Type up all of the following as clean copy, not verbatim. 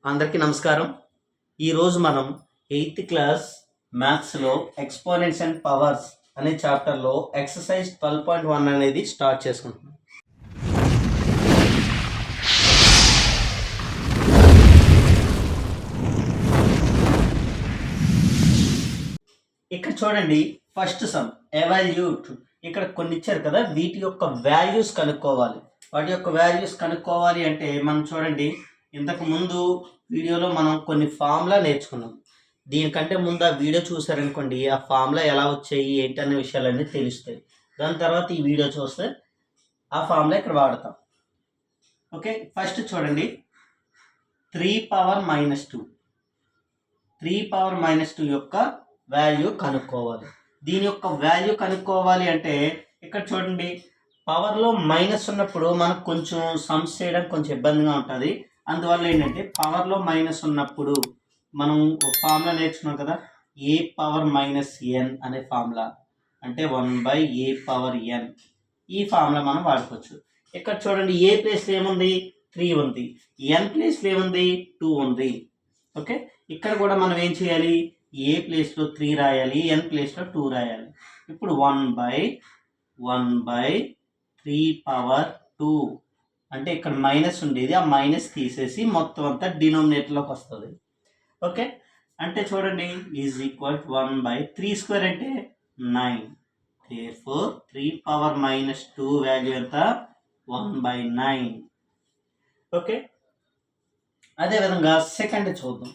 అందరికీ నమస్కారం. ఈరోజు మనం 8th క్లాస్ మ్యాథ్స్లో ఎక్స్పోనెంట్స్ అండ్ పవర్స్ అనే చాప్టర్లో ఎక్సర్సైజ్ 12.1 అనేది స్టార్ట్ చేసుకుంటున్నాం. ఇక్కడ చూడండి, ఫస్ట్ సమ్ ఎవాల్యూట్. ఇక్కడ కొన్ని ఇచ్చారు కదా, వీటి యొక్క వాల్యూస్ కనుక్కోవాలి. వాటి యొక్క వాల్యూస్ కనుక్కోవాలి అంటే మనం చూడండి, ఇంతకు ముందు వీడియోలో మనం కొన్ని ఫార్ములా నేర్చుకున్నాం. దీనికంటే ముందు ఆ వీడియో చూసారనుకోండి, ఆ ఫార్ములా ఎలా వచ్చాయి ఏంటి అనే విషయాలన్నీ తెలుస్తాయి. దాని తర్వాత ఈ వీడియో చూస్తే ఆ ఫార్ములా ఇక్కడ వాడతాం. ఓకే, ఫస్ట్ చూడండి, 3⁻². 3⁻² యొక్క వాల్యూ కనుక్కోవాలి. దీని యొక్క వాల్యూ కనుక్కోవాలి అంటే ఇక్కడ చూడండి, పవర్లో మైనస్ ఉన్నప్పుడు మనకు కొంచెం సమ్స్ చేయడానికి కొంచెం ఇబ్బందిగా ఉంటుంది. అందువల్ల ఏంటంటే పవర్లో మైనస్ ఉన్నప్పుడు మనం ఒక ఫార్ములా నేర్చుకున్నాం కదా, a⁻n అనే ఫార్ములా, అంటే 1/a⁻n. ఈ ఫార్ములా మనం వాడుకోవచ్చు. ఇక్కడ చూడండి, ఏ ప్లేస్లో ఏముంది, 3 ఉంది. n ప్లేస్లో ఏముంది, 2 ఉంది. ఓకే, ఇక్కడ కూడా మనం ఏం చేయాలి, ఏ ప్లేస్లో 3 రాయాలి, n ప్లేస్లో 2 రాయాలి. ఇప్పుడు 1/3/2 అంటే ఇక్కడ మైనస్ ఉండేది, ఆ మైనస్ తీసేసి మొత్తం అంతా డినోమినేటర్లోకి వస్తుంది. ఓకే, అంటే చూడండి, ఈజ్ ఈక్వల్ 1/3² అంటే 9. therefore 3⁻² వాల్యూ ఎంత, 1/9. ఓకే, అదేవిధంగా సెకండ్ చూద్దాం.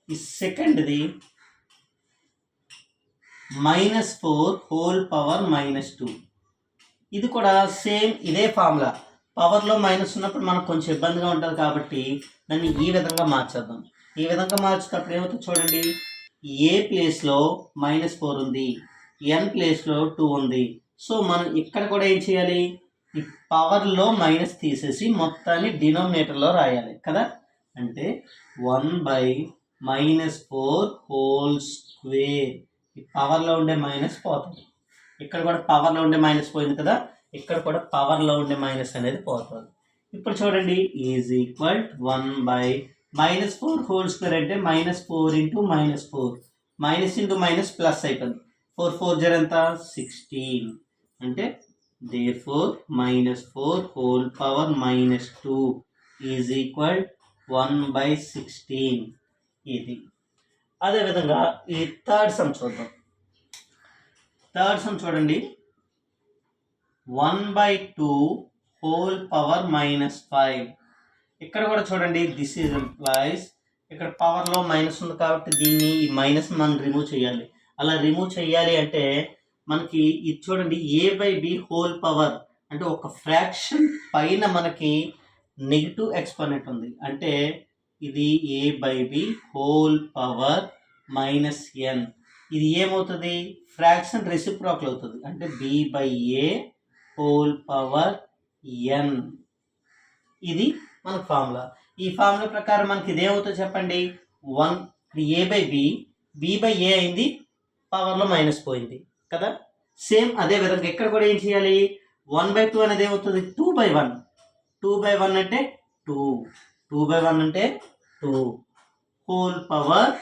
ఈ సెకండ్ది -4⁻². ఇది కూడా సేమ్ ఇదే ఫార్ములా. పవర్లో మైనస్ ఉన్నప్పుడు మనకు కొంచెం ఇబ్బందిగా ఉంటుంది కాబట్టి దాన్ని ఈ విధంగా మార్చేద్దాం. ఈ విధంగా మార్చేటప్పుడు ఏమవుతుంది చూడండి, ఏ ప్లేస్లో -4 ఉంది, n ప్లేస్లో 2 ఉంది. సో మనం ఇక్కడ కూడా ఏం చేయాలి, ఈ పవర్లో మైనస్ తీసేసి మొత్తాన్ని డినోమినేటర్లో రాయాలి కదా. అంటే 1/-4² ఈ పవర్లో ఉండే మైనస్ పోతుంది. ఇక్కడ కూడా పవర్లో ఉండే మైనస్ పోయింది కదా, ఇక్కడ కూడా పవర్లో ఉండే మైనస్ అనేది పోతుంది. ఇప్పుడు చూడండి, ఈజ్ ఈక్వల్ 1/-4² అంటే -4 × -4, మైనస్ ఇంటూ మైనస్ ప్లస్ అయిపోయింది. 4 4 0 ఎంత, 16. అంటే therefore -4⁻² ఈజ్ ఈక్వల్ 1/16. ఇది అదేవిధంగా ఈ థర్డ్ సమ్ చూద్దాం. థర్డ్ సమ్ చూడండి, 1/2⁻5. ఇక్కడ కూడా చూడండి, దిస్ ఈజ్ ఎంప్లాయిస్. ఇక్కడ పవర్లో మైనస్ ఉంది కాబట్టి దీన్ని ఈ మైనస్ మనం రిమూవ్ చేయాలి. అలా రిమూవ్ చేయాలి అంటే మనకి ఇది చూడండి, a/b² అంటే ఒక ఫ్రాక్షన్ పైన మనకి నెగిటివ్ ఎక్స్పోనెంట్ ఉంది. అంటే ఇది a/b² ఇది ఏమవుతుంది, ఫ్రాక్షన్ రెసిప్రోకల్ అవుతుంది. అంటే b/a² ఇది మన ఫార్ములా. ఈ ఫార్ములా ప్రకారం మనకి ఇదేమవుతుందో చెప్పండి, 1 a/b, b/a అయింది, పవర్లో మైనస్ పోయింది కదా. సేమ్ అదే విధంగా ఇక్కడ కూడా ఏం చేయాలి, 1/2 అనేది ఏమవుతుంది, 2/1. 2/1 అంటే 2, 2/1 అంటే 2, హోల్ పవర్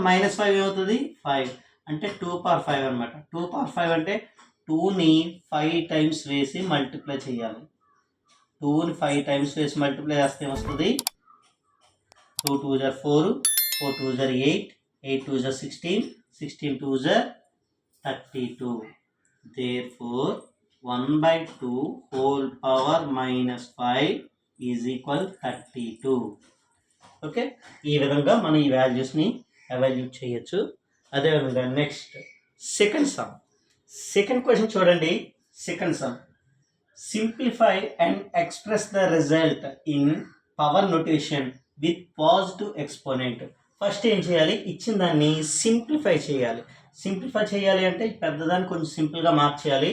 -5 ఏమవుతుంది, 5 అంటే 2/5 అనమాట. 2/5 అంటే 2ని 5 టైమ్స్ వేసి మల్టిప్లై చేయాలి. 2ని 5 టైమ్స్ వేసి మల్టిప్లై చేస్తే ఏమొస్తుంది, 2 2 4, 4 2 8, 8 2 16, 16 2 32. therefore 1/2⁻5 is equal 32. ఓకే, ఈ విధంగా మనం ఈ వాల్యూస్ని ఎవాల్యూట్ చేయొచ్చు. అదేవిధంగా next second sum. Second question చూడండి, second sum, simplify and express the result in power notation with positive exponent. First ఏం చేయాలి, ఇచ్చిన దాన్ని సింప్లిఫై చేయాలి. సింప్లిఫై చేయాలి అంటే పెద్దదాన్ని కొంచెం సింపుల్గా మార్చేయాలి.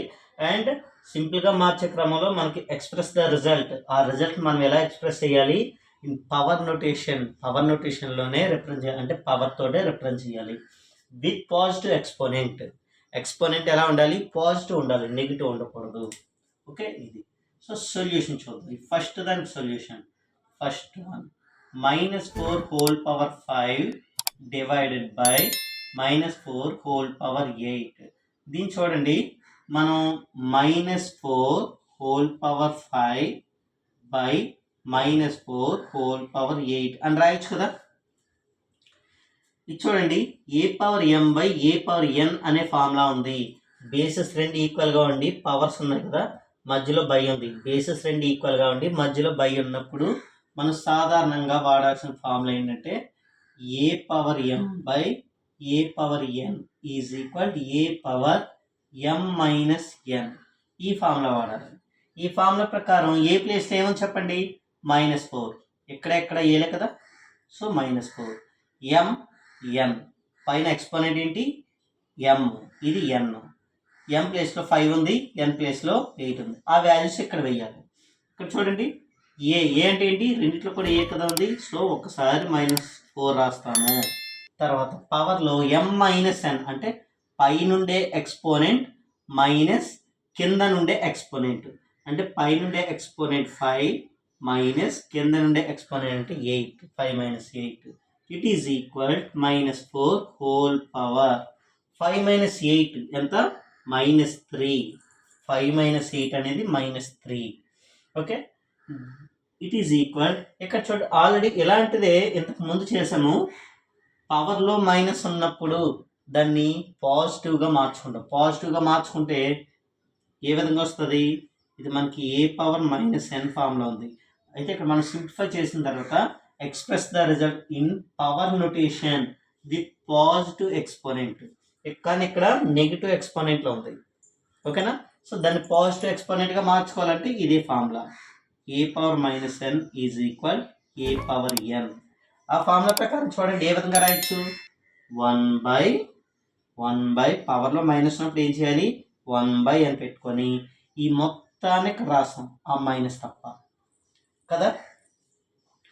అండ్ సింపుల్గా మార్చే క్రమంలో మనకి ఎక్స్ప్రెస్ ద రిజల్ట్, ఆ రిజల్ట్ మనం ఎలా ఎక్స్ప్రెస్ చేయాలి, ఇన్ పవర్ నొటేషన్. పవర్ నొటేషన్లోనే రిప్రజెంట్ చేయాలి, అంటే పవర్తోనే రిప్రజెంట్ చేయాలి. With positive exponent. ఎక్స్పోనెంట్ ఎలా ఉండాలి, పాజిటివ్ ఉండాలి, నెగిటివ్ ఉండకూడదు. ఓకే, ఇది. సో సొల్యూషన్ చూద్దాం. ఫస్ట్ దానికి solution. First one -4 whole power 5 divided by -4 whole power 8. దీన్ని చూడండి, మనం -4 whole power 5 by -4 whole power 8 అని రాయొచ్చు కదా. ఇది చూడండి, a power m by a power n అనే ఫార్ములా ఉంది. బేసెస్ రెండు ఈక్వల్గా ఉండి పవర్స్ ఉన్నాయి కదా, మధ్యలో బై ఉంది. బేసెస్ రెండు ఈక్వల్గా ఉండి మధ్యలో బై ఉన్నప్పుడు మనం సాధారణంగా వాడాల్సిన ఫార్ములా ఏంటంటే a power m by a power n is equal a power m minus n. ఈ ఫార్ములా వాడాలి. ఈ ఫార్ములా ప్రకారం ఏ ప్లేస్లో ఏమని చెప్పండి, -4. ఎక్కడ ఏలే కదా, సో -4. m n పైన ఎక్స్పోనెంట్ ఏంటి m, ఇది n. m ప్లేస్లో 5 ఉంది, n ప్లేస్లో 8 ఉంది. ఆ వాల్యూస్ ఇక్కడ వేయాలి. ఇక్కడ చూడండి, ఏ అంటే ఏంటి, రెండిట్లో కూడా ఏ కదా ఉంది, సో ఒకసారి -4 రాస్తాము. తర్వాత పవర్లో m మైనస్ n అంటే పై నుండే ఎక్స్పోనెంట్ మైనస్ కింద నుండే ఎక్స్పోనెంట్. అంటే పై నుండే ఎక్స్పోనెంట్ 5 మైనస్ కింద నుండే exponent 8. 5 minus 8 it is equal -4 whole power 5 minus 8 ఎంత, -3. 5 మైనస్ 8 అనేది -3. ఓకే, ఇట్ ఈజ్ ఈక్వల్, ఇక్కడ చూడండి ఆల్రెడీ ఇలాంటిదే ఇంతకు ముందు చేసాము. పవర్లో మైనస్ ఉన్నప్పుడు దాన్ని పాజిటివ్గా మార్చుకుంటాం. పాజిటివ్గా మార్చుకుంటే ఏ విధంగా వస్తుంది, ఇది మనకి ఏ పవర్ -n ఫామ్లో ఉంది. అయితే ఇక్కడ మనం సింప్లిఫై చేసిన తర్వాత express the result in power notation with positive exponent. కానీ ఇక్కడ నెగిటివ్ ఎక్స్పోనెంట్లో ఉంది. ఓకేనా, సో దాన్ని పాజిటివ్ ఎక్స్పోనెంట్గా మార్చుకోవాలంటే ఇదే formula, A power -n is equal a power n. ఆ ఫార్ములా ప్రకారం చూడండి ఏ విధంగా రాయొచ్చు, 1/1 పవర్లో మైనస్ ఉన్నప్పుడు ఏం చేయాలి, 1/n పెట్టుకొని ఈ మొత్తాన్ని ఇక్కడ రాస్తాం, ఆ మైనస్ తప్ప కదా.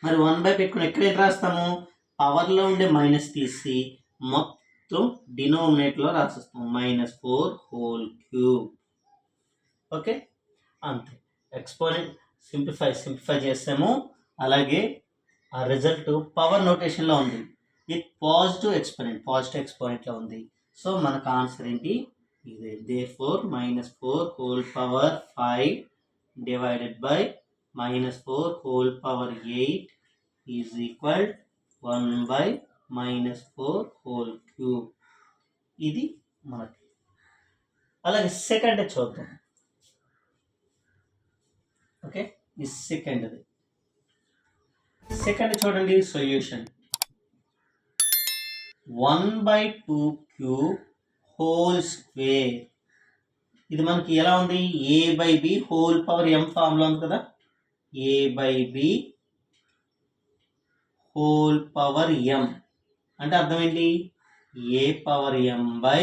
మరి 1/, పెట్టుకుని ఎక్కడేం రాస్తాము, పవర్లో ఉండే మైనస్ తీసి మొత్తం డినోమినేటర్లో రాసిస్తాం, -4 హోల్ క్యూబ్. ఓకే, అంతే. ఎక్స్పోనెంట్ సింప్లిఫై చేసాము. అలాగే ఆ రిజల్ట్ పవర్ నోటేషన్లో ఉంది, విత్ పాజిటివ్ ఎక్స్పోనెంట్లో ఉంది. సో మనకు ఆన్సర్ ఏంటి, ఇదే. Therefore -4 whole power 5 divided by -4 whole power 8 is equal 1/-4 whole cube. ఇది మనకి. అలాగే సెకండ్ చూద్దాం. ఓకే, ఈ సెకండ్ చూడండి సొల్యూషన్. 1/2 cube whole square. ఇది మనకి ఎలా ఉంది, a/b whole power m formula ఉంది కదా. a/b హోల్ పవర్ m అంటే అర్థం ఏంటి, a power m by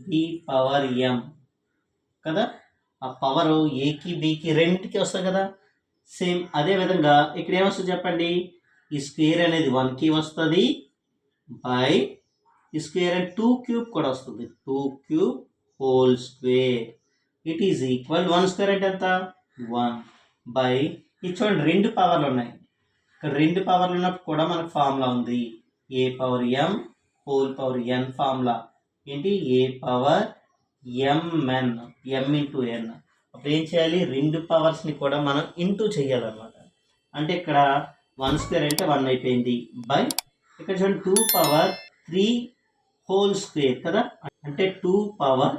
b power m కదా. ఆ పవర్ ఏకి బికి రెండింటికి వస్తుంది కదా. సేమ్ అదే విధంగా ఇక్కడ ఏమొస్తుంది చెప్పండి, ఈ స్క్వేర్ అనేది 1కి వస్తుంది బై ఈ స్క్వేర్ అండ్ 2 క్యూబ్ కూడా వస్తుంది, 2 cube whole square. It is equal 1 square అంటే ఎంత, 1 బై, ఇది చూడండి రెండు పవర్లు ఉన్నాయి. ఇక్కడ రెండు పవర్లు ఉన్నప్పుడు కూడా మనకు ఫార్ములా ఉంది, a power m whole power n formula ఏంటి, a power mn, m into n. అప్పుడు ఏం చేయాలి, రెండు పవర్స్ని కూడా మనం ఇంటూ చేయాలన్నమాట. అంటే ఇక్కడ 1 స్క్వేర్ అంటే 1 అయిపోయింది బై, ఇక్కడ చూడండి 2 పవర్ 3 హోల్ స్క్వేర్ కదా, అంటే 2 పవర్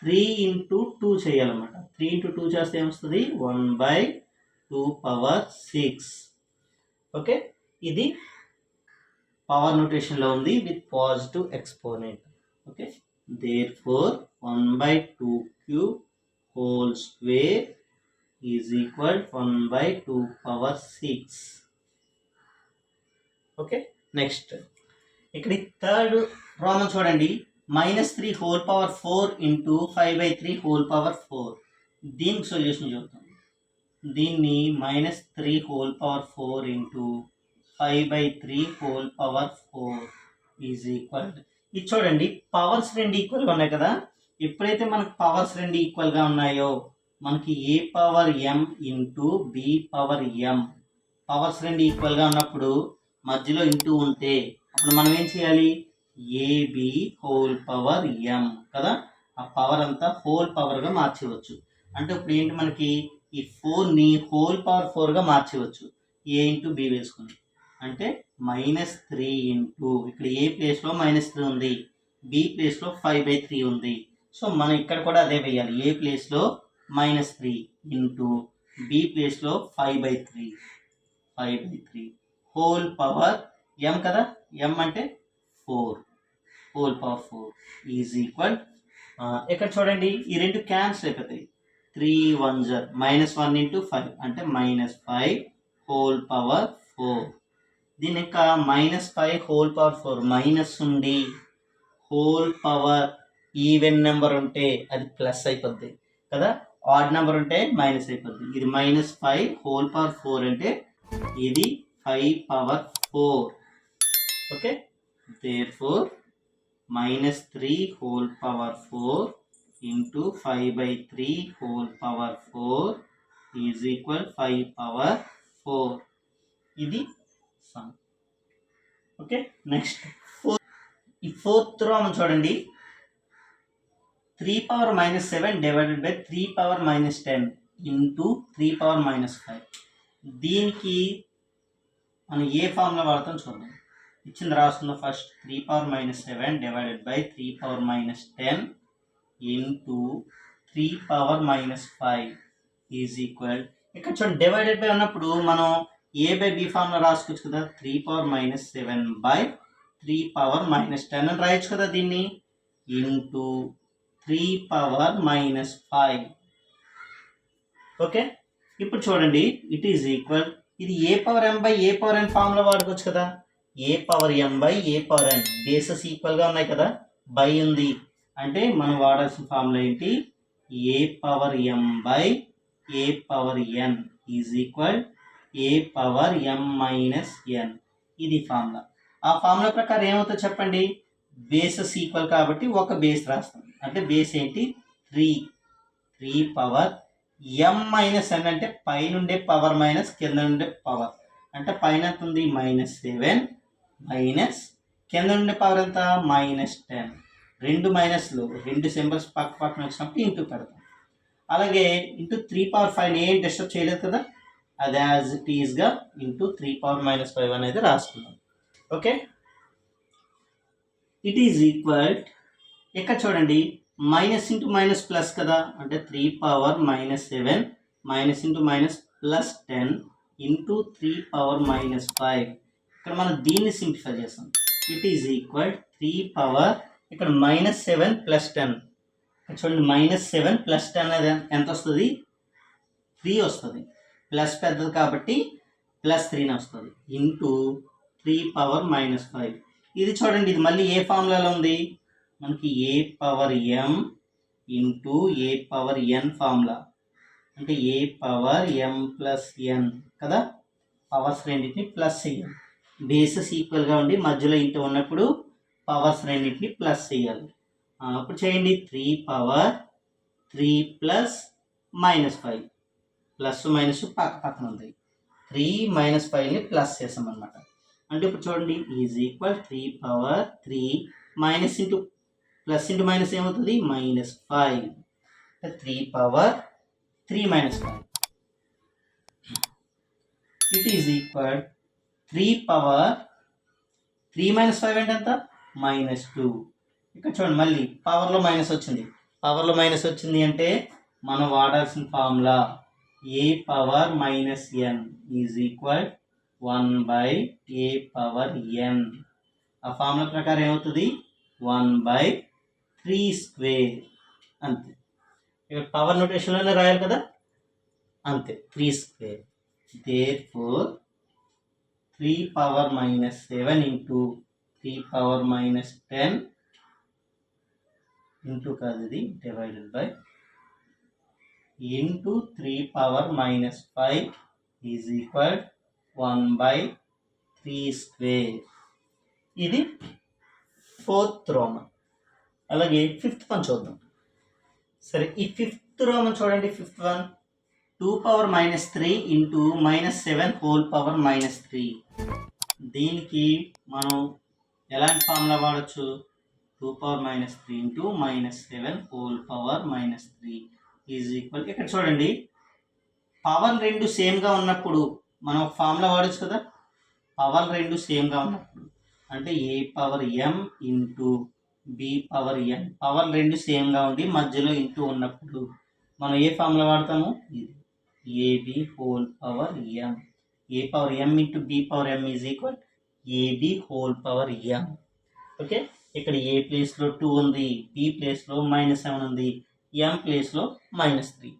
3 ఇంటూ 2 చేయాలన్నమాట. 3 ఇంటూ 2 చేస్తే ఏమొస్తుంది, 1/2 పవర్ 6. ఓకే, ఇది పవర్ నోటేషన్లో ఉంది with positive exponent. Okay, therefore 1/2 cube whole square is equal 1/2 power 6. Okay, next ఇక్కడ థర్డ్ ప్రాబ్లం చూడండి, -3 whole power 4 into 5/3 whole power 4. దీనికి సొల్యూషన్ చూద్దాం. దీన్ని -3 whole power 4 into 5/3 whole power 4 is equal. ఇది చూడండి powers రెండు ఈక్వల్గా ఉన్నాయి కదా. ఎప్పుడైతే మనకు పవర్స్ రెండు ఈక్వల్గా ఉన్నాయో మనకి a power m into b power m powers రెండు ఈక్వల్గా ఉన్నప్పుడు మధ్యలో ఇంటూ ఉంటే అప్పుడు మనం ఏం చేయాలి, ఏబి హోల్ పవర్ ఎం కదా, ఆ పవర్ అంతా హోల్ పవర్గా మార్చవచ్చు. అంటే ఇప్పుడు ఏంటి, మనకి ఈ 4ని హోల్ పవర్ 4గా మార్చవచ్చు ఏ ఇంటూ బి వేసుకుని. అంటే -3 ఇంటూ ఇక్కడ ఏ ప్లేస్లో -3 ఉంది, బి ప్లేస్లో 5/3 ఉంది. సో మనం ఇక్కడ కూడా అదే వేయాలి, ఏ ప్లేస్లో -3 ఇంటూ బి ప్లేస్లో 5/3 హోల్ పవర్ ఎం కదా, ఎం అంటే 4 హోల్ పవర్ 4 ఈజ్ ఈక్వల్, ఇక్కడ చూడండి ఈ రెండు క్యాన్సిల్ అయిపోతాయి. 3 1 -1 ఇంటూ 5 అంటే -5 హోల్ పవర్ 4. దీని యొక్క -5 హోల్ పవర్ 4 మైనస్ ఉండి హోల్ పవర్ ఈవెన్ నెంబర్ ఉంటే అది ప్లస్ అయిపోద్ది కదా, ఆడ్ నెంబర్ ఉంటే మైనస్ అయిపోద్ది. ఇది -5 హోల్ పవర్ 4 అంటే ఇది 5 power 4. Okay, therefore -3 whole power 4 into 5/3 whole power 4 is equal 5 power 4. ఇది సమ్. ఓకే, నెక్స్ట్ ఈ ఫోర్త్ రోమన్ చూడండి, 3 power -7 divided by 3 power -10 into 3 power -5. దీనికి మనం ఏ ఫార్ములా వాడతాం చూద్దాం. ఇచ్చింది రాసుకుందాం first. 3 power -7 divided by 3 power -10 into 3 power -5 is equal, ఇక్కడ చూడండి డివైడెడ్ బై ఉన్నప్పుడు మనం ఏ బై బి ఫార్ములా రాసుకోవచ్చు కదా, 3 పవర్ -7 బై 3 పవర్ -10 అని రాయొచ్చు కదా దీన్ని, ఇంటూ 3 పవర్ -5. ఓకే, ఇప్పుడు చూడండి ఇట్ ఈజ్ ఈక్వల్, ఇది a power m by a power n formula వాడుకోవచ్చు కదా, a power m by a power n bases ఈక్వల్గా ఉన్నాయి కదా, బై ఉంది అంటే మనం వాడాల్సిన ఫార్ములా ఏంటి, a power m by a power n is equal a power m minus n. ఇది ఫార్ములా. ఆ ఫార్ములా ప్రకారం ఏమవుతుందో చెప్పండి, బేసెస్ ఈక్వల్ కాబట్టి ఒక బేస్ రాస్తాం. అంటే బేస్ ఏంటి 3 పవర్ ఎం మైనస్ ఎన్ అంటే పైనుండే పవర్ మైనస్ కింద నుండే పవర్. అంటే పైన ఎంత ఉంది -7 మైనస్ కింద నుండే పవర్ ఎంత -10. రెండు మైనస్లు రెండు సింబల్స్ పక్క పక్కన వచ్చినప్పుడు ఇంటూ పెడతాం. అలాగే ఇంటూ 3 పవర్ 5 ఏం డిస్టర్బ్ చేయలేదు కదా, అది యాజ్ ఇట్ ఈస్గా ఇంటూ 3 పవర్ -5 అనేది రాసుకున్నాం. ఓకే, ఇట్ ఈజ్ ఈక్వల్, ఇక్కడ చూడండి మైనస్ ఇంటూ మైనస్ ప్లస్ కదా, అంటే 3 power -7 minus into minus plus 10 into 3 power -5. ఇక్కడ మనం దీన్ని సింప్లిఫై చేస్తాం. ఇట్ ఈజ్ ఈక్వల్ 3 పవర్, ఇక్కడ -7 ప్లస్ 10, చూడండి -7 ప్లస్ 10 అనేది ఎంత వస్తుంది, 3 వస్తుంది. ప్లస్ పెద్దది కాబట్టి +3 వస్తుంది ఇంటూ 3 పవర్ -5. ఇది చూడండి ఇది మళ్ళీ ఏ ఫార్ములాలో ఉంది, మనకి a power M into A power n formula. అంటే ఏ పవర్ ఎం ప్లస్ ఎన్ కదా, పవర్స్ రెండింటిని ప్లస్ చేయాలి. బేసెస్ ఈక్వల్గా ఉండి మధ్యలో ఇంటూ ఉన్నప్పుడు పవర్స్ రెండింటిని ప్లస్ చేయాలి. అప్పుడు చేయండి 3 పవర్ 3 ప్లస్ -5, ప్లస్ మైనస్ పక్క పక్కన ఉంది, 3 - 5ని ప్లస్ చేసాం అనమాట. అంటే ఇప్పుడు చూడండి is equal 3 power 3 minus into plus into minus ఏమవుతుంది -5, 3 power 3 - 5. It is equal 3 power 3 - 5 అంటే ఎంత -2. ఇక్కడ చూడండి మళ్ళీ పవర్లో మైనస్ వచ్చింది. పవర్లో మైనస్ వచ్చింది అంటే మనం వాడాల్సిన formula A power -n is equal 1/a power n. ఆ ఫార్ములా ప్రకారం ఏమవుతుంది 1/3² అంతే. ఇక్కడ పవర్ నోటేషన్లోనే రాయాలి కదా, అంతే 3². Therefore 3 power -7 into 3 power -10 into కాదు ఇది divided by into 3 power -5 is equal 1/3². ఇది 4th రోమన్. అలాగే 5th వన్ చూద్దాం. సరే ఈ 5th రోమన్ చూడండి, 5th one 2 power -3 into -7 whole power -3. దీనికి మనం ఎలాంటి ఫార్ములా వాడచ్చు? 2 power -3 into -7 whole power -3 is equal, ఇక్కడ చూడండి పవర్ రెండు సేమ్గా ఉన్నప్పుడు మనం ఒక ఫార్ములా వాడచ్చు కదా. పవర్ రెండు సేమ్గా ఉన్నప్పుడు అంటే a power m into B power n. Power రెండు సేమ్గా ఉండి మధ్యలో ఇంటూ ఉన్నప్పుడు మనం ఏ ఫార్ములా వాడతాము? ఇది AB whole power m. A power m into B power m is equal AB whole power m. Okay, ఇక్కడ ఏ ప్లేస్లో 2 ఉంది, బి ప్లేస్లో -7 ఉంది, m ప్లేస్లో -3.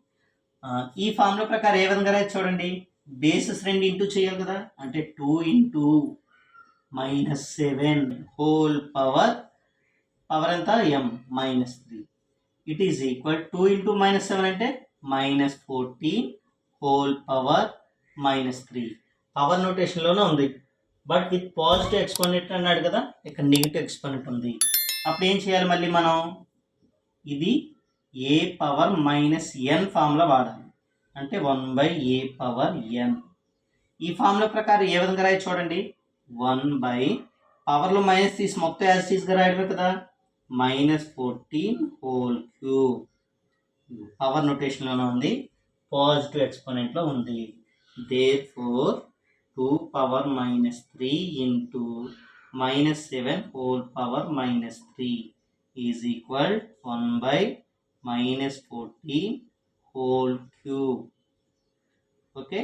ఈ ఫార్ములా ప్రకారం ఏ విధంగా రాయొచ్చు చూడండి. బేసెస్ రెండు ఇంటూ చేయాలి కదా, అంటే 2 ఇంటూ -7 హోల్ పవర్ ఎంత m -3. It is equal 2 into -7 అంటే -14 హోల్ పవర్ -3. పవర్ నోటేషన్లోనే ఉంది, బట్ విత్ పాజిటివ్ ఎక్స్పోనెంట్ అన్నాడు కదా, ఇక్కడ నెగిటివ్ ఎక్స్పోనెంట్ ఉంది. అప్పుడు ఏం చేయాలి మళ్ళీ మనం? ఇది ఏ పవర్ -n ఫార్ములా వాడాలి, అంటే 1/a పవర్ n. ఈ ఫార్ములా ప్రకారం ఏ విధంగా రాయి చూడండి. 1 పవర్లో మైనస్ తీసి మొత్తం యాజ్ టీస్గా రాయడమే కదా, -14 హోల్ క్యూబ్. పవర్ నోటేషన్లోనే ఉంది, పాజిటివ్ ఎక్స్పోనెంట్లో ఉంది. Therefore 2 power -3 into -7 whole power -3 is equal 1/-14 whole cube. Okay,